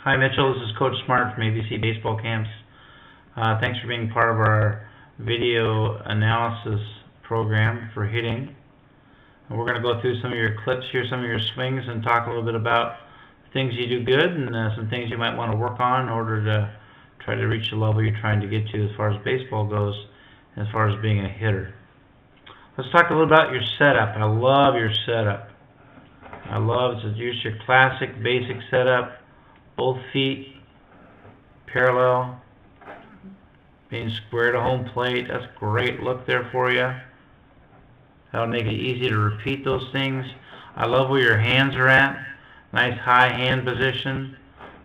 Hi Mitchell, this is Coach Smart from ABC Baseball Camps. Thanks for being part of our video analysis program for hitting. And we're going to go through some of your clips, hear some of your swings, and talk a little bit about things you do good and some things you might want to work on in order to try to reach the level you're trying to get to as far as baseball goes, as far as being a hitter. Let's talk a little about your setup. I love your setup. I love to use your classic basic setup. Both feet parallel, being square to home plate. That's a great look there for you. That'll make it easy to repeat those things. I love where your hands are at. Nice high hand position.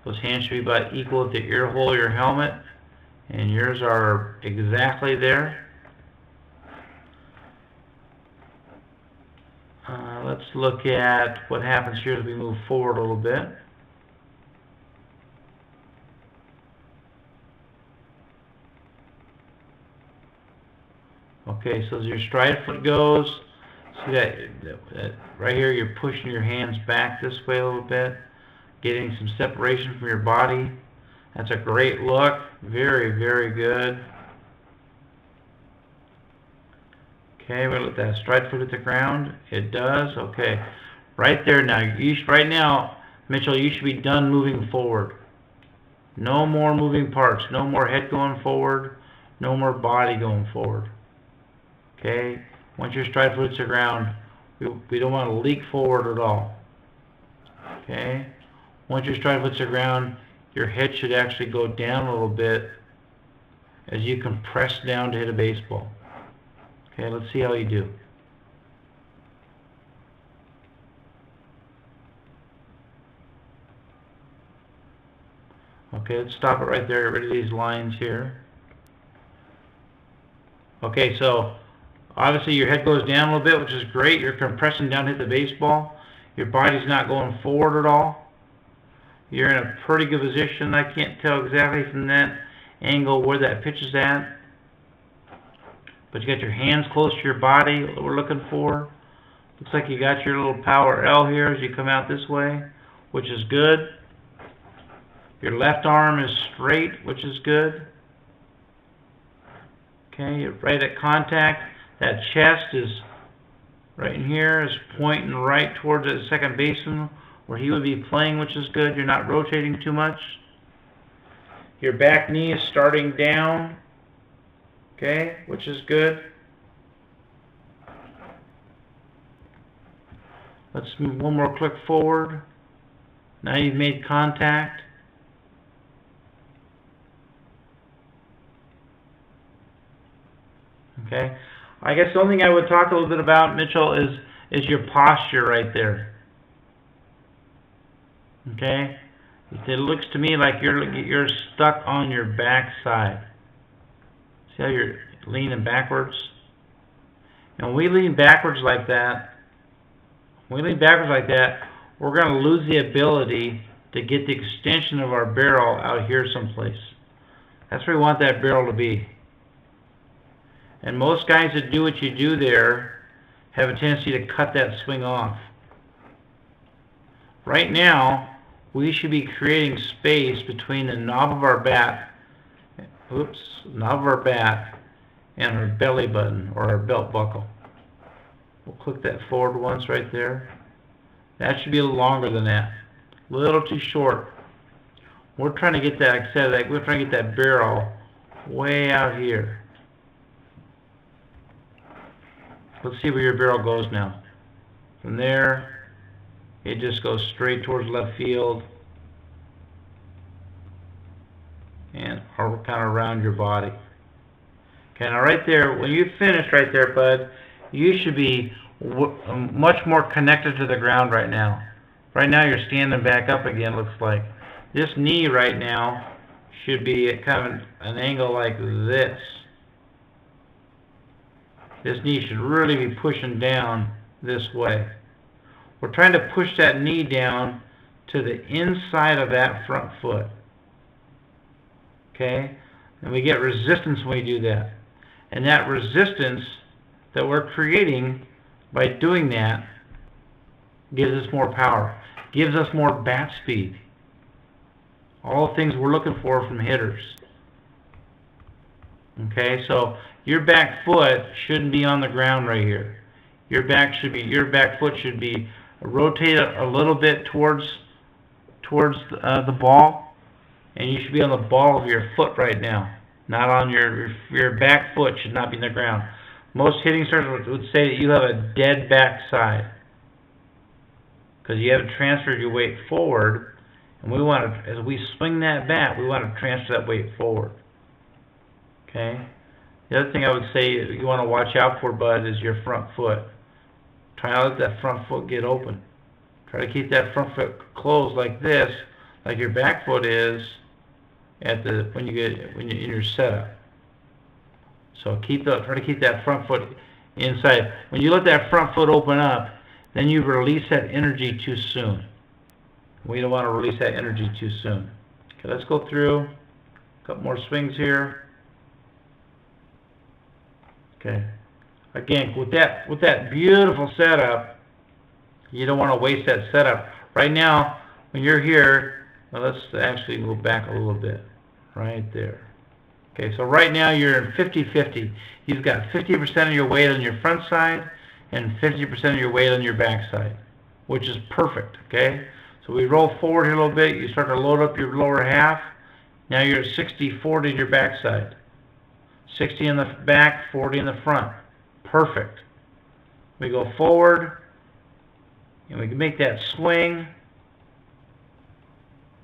Those hands should be about equal at the ear hole of your helmet, and yours are exactly there. Let's look at what happens here as we move forward a little bit. Okay, so as your stride foot goes, see that right here, you're pushing your hands back this way a little bit, getting some separation from your body. That's a great look. Very, very good. Okay, we're going to let that stride foot hit the ground. It does. Okay, right there now. Right now, Mitchell, you should be done moving forward. No more moving parts. No more head going forward. No more body going forward. Okay, once your stride foot hits the ground, we don't want to leak forward at all. Okay, once your stride foot hits the ground, your head should actually go down a little bit as you compress down to hit a baseball. Okay, let's see how you do. Okay, let's stop it right there. Get rid of these lines here. Okay, so obviously your head goes down a little bit, which is great. You're compressing down to hit the baseball. Your body's not going forward at all. You're in a pretty good position. I can't tell exactly from that angle where that pitch is at. But you got your hands close to your body, what we're looking for. Looks like you got your little power L here as you come out this way, which is good. Your left arm is straight, which is good. Okay, you're right at contact. That chest is right in here, is pointing right towards the second baseman where he would be playing, which is good. You're not rotating too much. Your back knee is starting down, okay, which is good. Let's move one more click forward. Now you've made contact. Okay. I guess the only thing I would talk a little bit about, Mitchell, is your posture right there. Okay? It looks to me like you're stuck on your back side. See how you're leaning backwards? And when we lean backwards like that, we're going to lose the ability to get the extension of our barrel out here someplace. That's where we want that barrel to be. And most guys that do what you do there have a tendency to cut that swing off. Right now, we should be creating space between the knob of our bat, and our belly button or our belt buckle. We'll click that forward once right there. That should be a little longer than that. A little too short. We're trying to get that, like I said, we're trying to get that barrel way out here. Let's see where your barrel goes now. From there, it just goes straight towards left field and kind of around your body. Okay, now right there, when you finish right there, bud, you should be much more connected to the ground right now. Right now you're standing back up again, looks like. This knee right now should be at kind of an angle like this. This knee should really be pushing down this way. We're trying to push that knee down to the inside of that front foot. Okay? And we get resistance when we do that. And that resistance that we're creating by doing that gives us more power, gives us more bat speed. All the things we're looking for from hitters. Okay, so your back foot shouldn't be on the ground right here. Your back foot should be rotated a little bit towards the ball, and you should be on the ball of your foot right now, not on your back foot should not be in the ground. Most hitting instructors would say that you have a dead back side because you haven't transferred your weight forward, and we want to, as we swing that bat, we want to transfer that weight forward. Okay. The other thing I would say you want to watch out for, bud, is your front foot. Try not to let that front foot get open. Try to keep that front foot closed like this, like your back foot is when you're in your setup. So try to keep that front foot inside. When you let that front foot open up, then you release that energy too soon. We don't want to release that energy too soon. Okay, let's go through a couple more swings here. Okay. Again, with that beautiful setup, you don't want to waste that setup. Right now, when you're here, well, let's actually move back a little bit. Right there. Okay, so right now you're in 50-50. You've got 50% of your weight on your front side and 50% of your weight on your back side, which is perfect, okay? So we roll forward here a little bit. You start to load up your lower half. Now you're at 60-40 in your back side. 60 in the back, 40 in the front. Perfect. We go forward, and we can make that swing.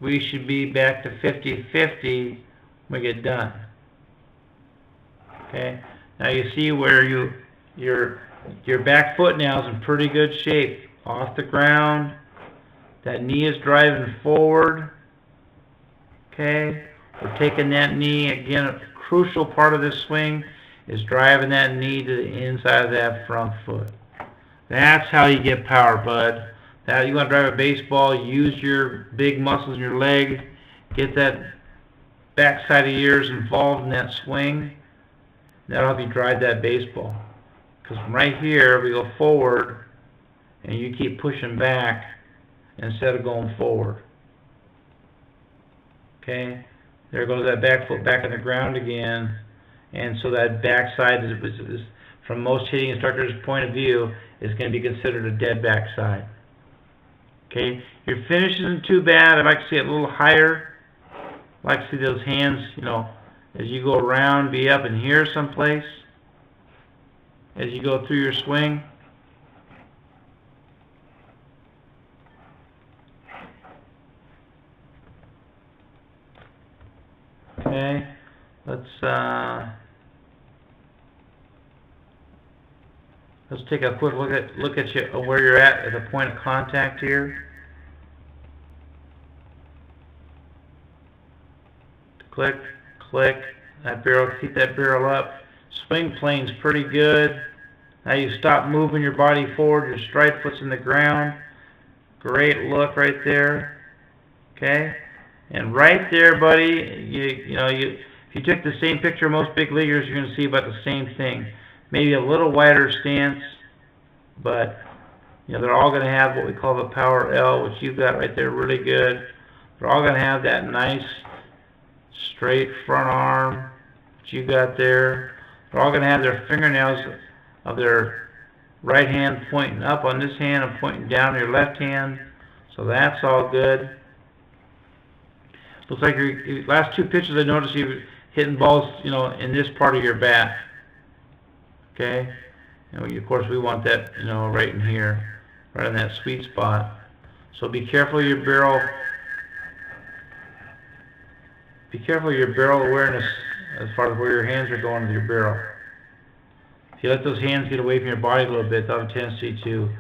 We should be back to 50-50 when we get done. Okay. Now you see where your back foot now is in pretty good shape. Off the ground. That knee is driving forward. Okay. We're taking that knee again. A crucial part of this swing is driving that knee to the inside of that front foot. That's how you get power, bud. Now you want to drive a baseball, use your big muscles in your leg, get that back side of yours involved in that swing. That'll help you drive that baseball. Because from right here, we go forward, and you keep pushing back instead of going forward. Okay? There goes that back foot back in the ground again. And so that back side, is from most hitting instructors' point of view, is going to be considered a dead back side. Okay? Your finish isn't too bad. I'd like to see it a little higher. I'd like to see those hands, you know, as you go around, be up in here someplace. As you go through your swing. Okay, let's take a quick look at you where you're at the point of contact here. Click, click. That barrel, keep that barrel up. Swing plane's pretty good. Now you stop moving your body forward. Your stride foot's in the ground. Great look right there. Okay. And right there, buddy, if you took the same picture of most big leaguers, you're going to see about the same thing. Maybe a little wider stance, but they're all going to have what we call the power L, which you've got right there, really good. They're all going to have that nice straight front arm that you got there. They're all going to have their fingernails of their right hand pointing up on this hand and pointing down your left hand. So that's all good. Looks like your last two pitches, I noticed you hitting balls, in this part of your bat. Okay, and of course we want that, right in here, right in that sweet spot. So be careful of your barrel. Be careful of your barrel awareness as far as where your hands are going with your barrel. If you let those hands get away from your body a little bit, they'll have a tendency to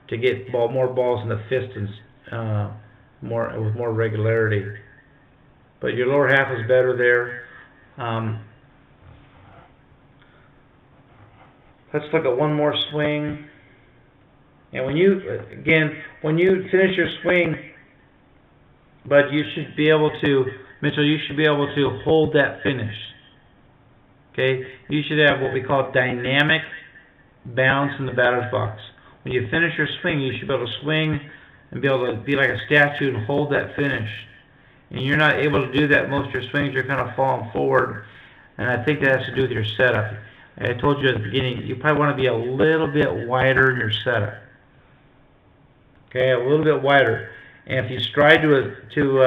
get more balls in the fist and with more regularity. But your lower half is better there. Let's look at one more swing. And when you finish your swing, but you should be able to, Mitchell, you should be able to hold that finish. Okay? You should have what we call dynamic bounce in the batter's box. When you finish your swing, you should be able to swing and be able to be like a statue and hold that finish. And you're not able to do that most of your swings. You're kind of falling forward, and I think that has to do with your setup. I told you at the beginning, you probably want to be a little bit wider in your setup. Okay, a little bit wider. And if you stride to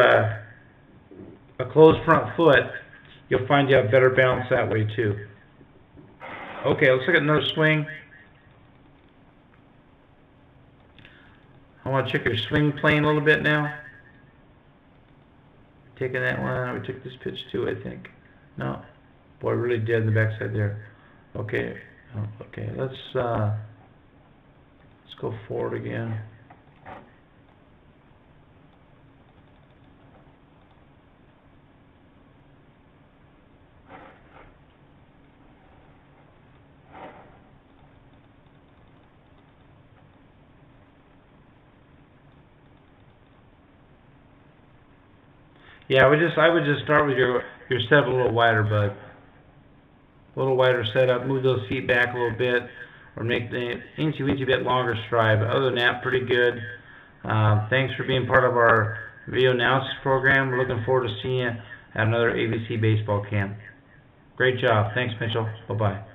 a closed front foot, you'll find you have better balance that way too. Okay, let's look at another swing. I want to check your swing plane a little bit now. Taking that one, we took this pitch too, I think. No, boy, really dead in the backside there. Okay, okay, let's go forward again. Yeah, I would just start with your setup a little wider, bud. A little wider setup. Move those feet back a little bit, or make the inch bit longer stride. But other than that, pretty good. Thanks for being part of our video analysis program. We're looking forward to seeing you at another ABC baseball camp. Great job. Thanks, Mitchell. Bye-bye.